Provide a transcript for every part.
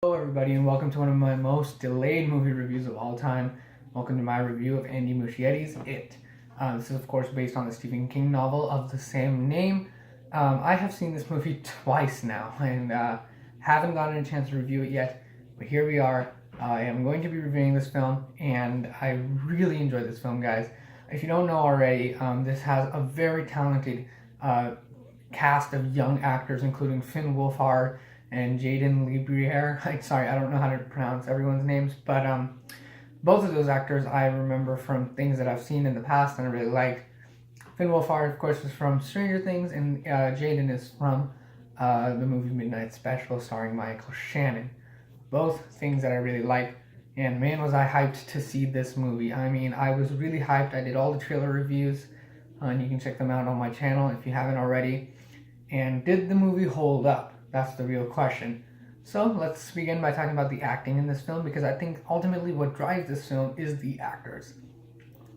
Hello everybody and welcome to one of my most delayed movie reviews of all time. Welcome to my review of Andy Muschietti's It. This is of course based on the Stephen King novel of the same name. I have seen this movie twice now and haven't gotten a chance to review it yet, but here we are. I am going to be reviewing this film and I really enjoyed this film, guys. If you don't know already, this has a very talented cast of young actors including Finn Wolfhard and Jaeden Lieberher. Sorry, I don't know how to pronounce everyone's names, but both of those actors I remember from things that I've seen in the past and I really liked. Finn Wolfhard, of course, is from Stranger Things, and Jaeden is from the movie Midnight Special starring Michael Shannon. Both things that I really like, and man was I hyped to see this movie. I mean, I was really hyped. I did all the trailer reviews, and you can check them out on my channel if you haven't already. And did the movie hold up? That's the real question. So let's begin by talking about the acting in this film, because I think ultimately what drives this film is the actors.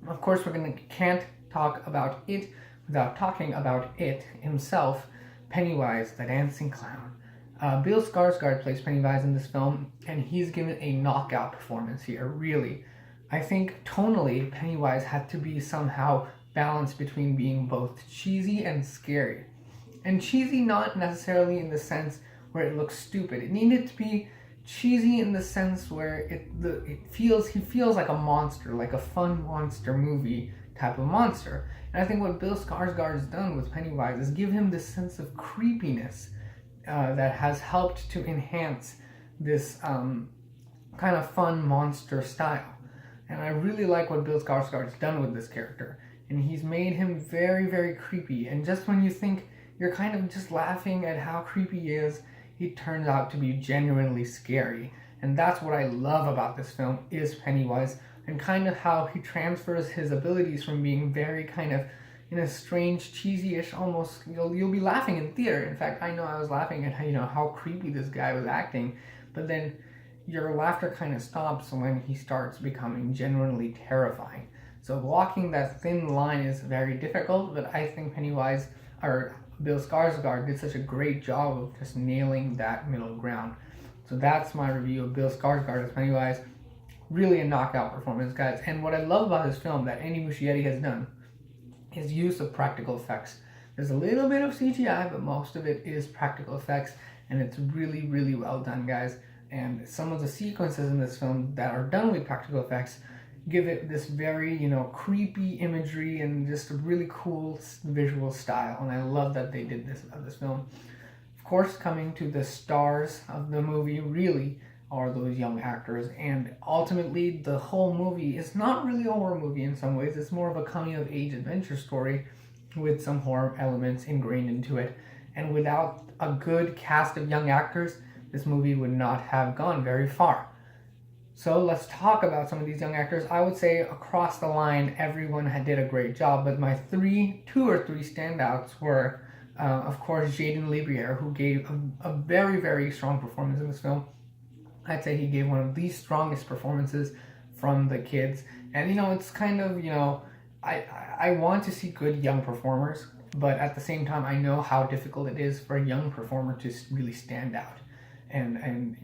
Of course, can't talk about it without talking about it himself, Pennywise, the dancing clown. Bill Skarsgård plays Pennywise in this film, and he's given a knockout performance here, really. I think tonally, Pennywise had to be somehow balanced between being both cheesy and scary. And cheesy not necessarily in the sense where it looks stupid. It needed to be cheesy in the sense where he feels like a monster, like a fun monster movie type of monster. And I think what Bill Skarsgård has done with Pennywise is give him this sense of creepiness that has helped to enhance this kind of fun monster style. And I really like what Bill Skarsgård has done with this character. And he's made him very, very creepy. And just when you think you're kind of just laughing at how creepy he is, he turns out to be genuinely scary. And that's what I love about this film, is Pennywise, and kind of how he transfers his abilities from being very kind of in a strange, cheesy-ish, almost, you'll be laughing in theater. In fact, I know I was laughing at how creepy this guy was acting, but then your laughter kind of stops when he starts becoming genuinely terrifying. So walking that thin line is very difficult, but I think Bill Skarsgård did such a great job of just nailing that middle ground. So that's my review of Bill Skarsgård as Pennywise. Really a knockout performance, guys. And what I love about this film that Andy Muschietti has done is use of practical effects. There's a little bit of CGI, but most of it is practical effects, and it's really, really well done, guys. And some of the sequences in this film that are done with practical effects give it this very, creepy imagery and just a really cool visual style. And I love that they did this of this film. Of course, coming to the stars of the movie really are those young actors. And ultimately, the whole movie is not really a horror movie in some ways. It's more of a coming-of-age adventure story with some horror elements ingrained into it. And without a good cast of young actors, this movie would not have gone very far. So let's talk about some of these young actors. I would say across the line, everyone did a great job, but my two or three standouts were, of course, Jaeden Lieberher, who gave a very, very strong performance in this film. I'd say he gave one of the strongest performances from the kids. And, it's kind of, I want to see good young performers, but at the same time, I know how difficult it is for a young performer to really stand out and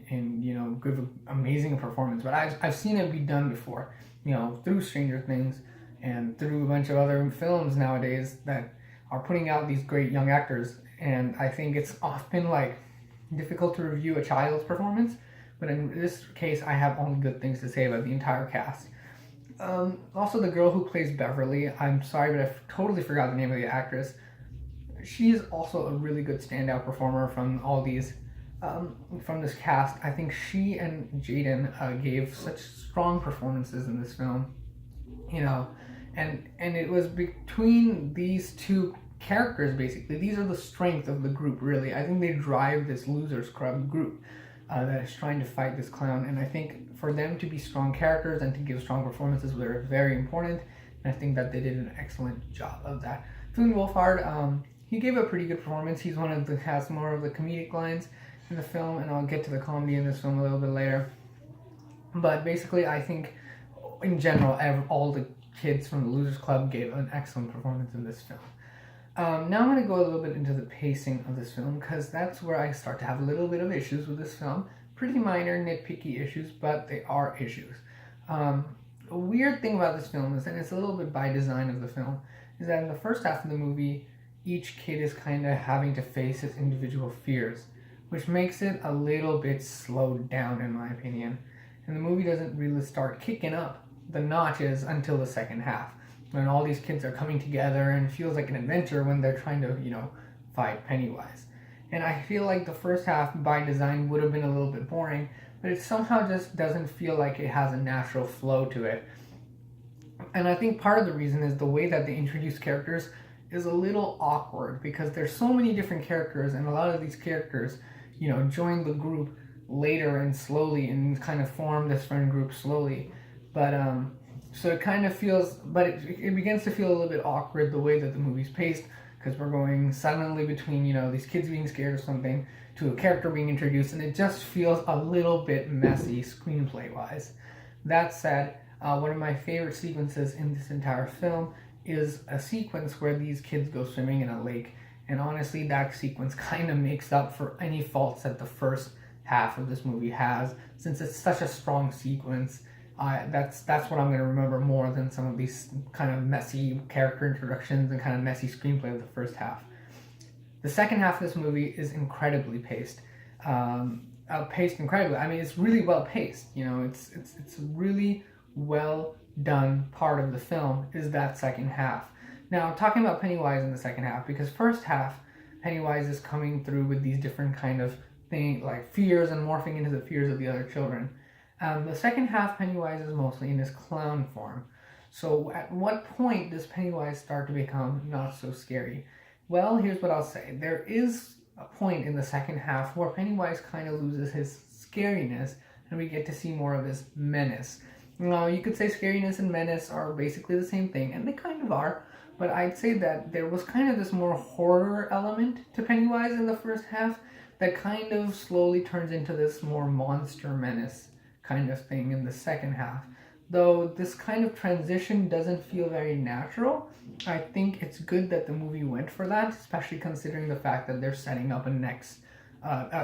give an amazing performance. But I've seen it be done before, through Stranger Things and through a bunch of other films nowadays that are putting out these great young actors. And I think it's often difficult to review a child's performance, but in this case, I have only good things to say about the entire cast. Also, the girl who plays Beverly, I'm sorry, but I totally forgot the name of the actress. She is also a really good standout performer from all these. From this cast. I think she and Jaeden gave such strong performances in this film, and it was between these two characters, basically. These are the strength of the group, really. I think they drive this Losers Club group that is trying to fight this clown, and I think for them to be strong characters and to give strong performances were very important, and I think that they did an excellent job of that. Finn Wolfhard, he gave a pretty good performance. He's has more of the comedic lines in the film, and I'll get to the comedy in this film a little bit later. But basically, I think in general, all the kids from the Losers Club gave an excellent performance in this film. Now I'm going to go a little bit into the pacing of this film, because that's where I start to have a little bit of issues with this film. pretty minor, nitpicky issues, but they are issues. A weird thing about this film is, and it's a little bit by design of the film, is that in the first half of the movie, each kid is kind of having to face his individual fears, which makes it a little bit slowed down, in my opinion. And the movie doesn't really start kicking up the notches until the second half, when all these kids are coming together and it feels like an adventure when they're trying to, fight Pennywise. And I feel like the first half, by design, would have been a little bit boring, but it somehow just doesn't feel like it has a natural flow to it. And I think part of the reason is the way that they introduce characters is a little awkward, because there's so many different characters, and a lot of these characters, join the group later and slowly and kind of form this friend group slowly. But so it kind of feels, but it begins to feel a little bit awkward the way that the movie's paced, because we're going suddenly between, these kids being scared of something to a character being introduced, and it just feels a little bit messy screenplay-wise. That said, one of my favorite sequences in this entire film is a sequence where these kids go swimming in a lake, and honestly, that sequence kind of makes up for any faults that the first half of this movie has, since it's such a strong sequence. That's what I'm going to remember more than some of these kind of messy character introductions and kind of messy screenplay of the first half. The second half of this movie is incredibly paced. Paced incredibly. I mean, it's really well paced. It's really well done. Part of the film is that second half. Now, talking about Pennywise in the second half, because first half, Pennywise is coming through with these different kind of things, like fears, and morphing into the fears of the other children. The second half, Pennywise is mostly in his clown form. So at what point does Pennywise start to become not so scary? Well, here's what I'll say. There is a point in the second half where Pennywise kind of loses his scariness, and we get to see more of his menace. Now, you could say scariness and menace are basically the same thing, and they kind of are, but I'd say that there was kind of this more horror element to Pennywise in the first half that kind of slowly turns into this more monster menace kind of thing in the second half. Though this kind of transition doesn't feel very natural, I think it's good that the movie went for that, especially considering the fact that they're setting up a next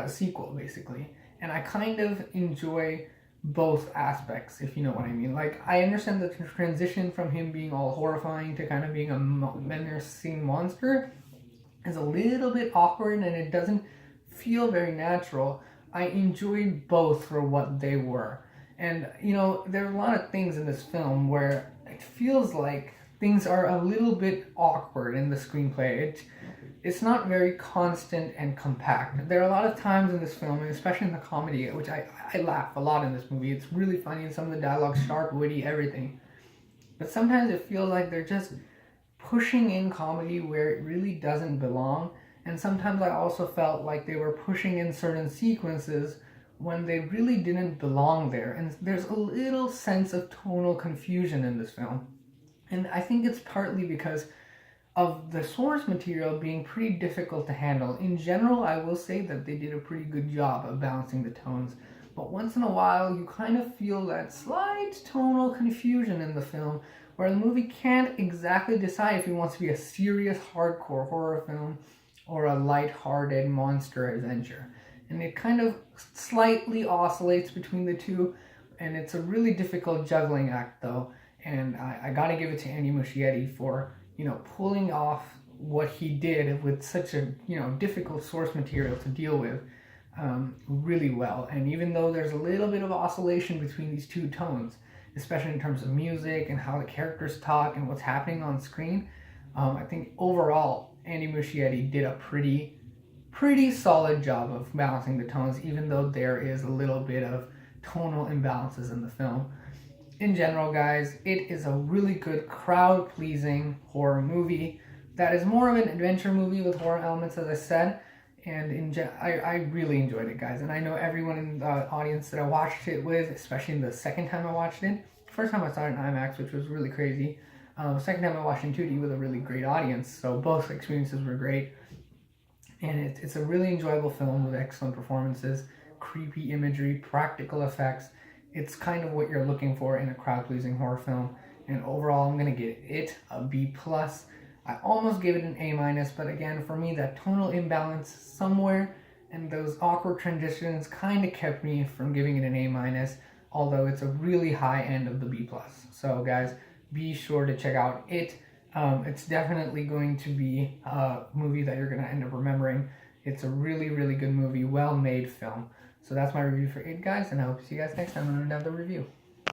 sequel, basically. And I kind of enjoy both aspects, if you know what I mean. Like, I understand the transition from him being all horrifying to kind of being a menacing monster is a little bit awkward, and it doesn't feel very natural. I enjoyed both for what they were. And, there are a lot of things in this film where it feels like things are a little bit awkward in the screenplay. It's not very constant and compact. There are a lot of times in this film, and especially in the comedy, which I laugh a lot in this movie. It's really funny, and some of the dialogue's sharp, witty, everything. But sometimes it feels like they're just pushing in comedy where it really doesn't belong. And sometimes I also felt like they were pushing in certain sequences when they really didn't belong there. And there's a little sense of tonal confusion in this film. And I think it's partly because of the source material being pretty difficult to handle. In general, I will say that they did a pretty good job of balancing the tones. But once in a while, you kind of feel that slight tonal confusion in the film, where the movie can't exactly decide if it wants to be a serious, hardcore horror film or a light-hearted monster adventure. And it kind of slightly oscillates between the two, and it's a really difficult juggling act, though. And I gotta give it to Andy Muschietti for, pulling off what he did with such a, difficult source material to deal with really well. And even though there's a little bit of oscillation between these two tones, especially in terms of music and how the characters talk and what's happening on screen, I think overall, Andy Muschietti did a pretty solid job of balancing the tones, even though there is a little bit of tonal imbalances in the film. In general, guys, it is a really good crowd-pleasing horror movie that is more of an adventure movie with horror elements, as I said. And I really enjoyed it, guys. And I know everyone in the audience that I watched it with, especially the second time I watched it. First time I saw it in IMAX, which was really crazy. Second time I watched it in 2D with a really great audience. So both experiences were great. And it's a really enjoyable film with excellent performances, creepy imagery, practical effects. It's kind of what you're looking for in a crowd-pleasing horror film. And overall, I'm going to give it a B+. I almost gave it an A-, but again, for me, that tonal imbalance somewhere and those awkward transitions kind of kept me from giving it an A-, although it's a really high end of the B+. So guys, be sure to check out It. It's definitely going to be a movie that you're going to end up remembering. It's a really, really good movie, well-made film. So that's my review for It, guys, and I hope to see you guys next time on another review.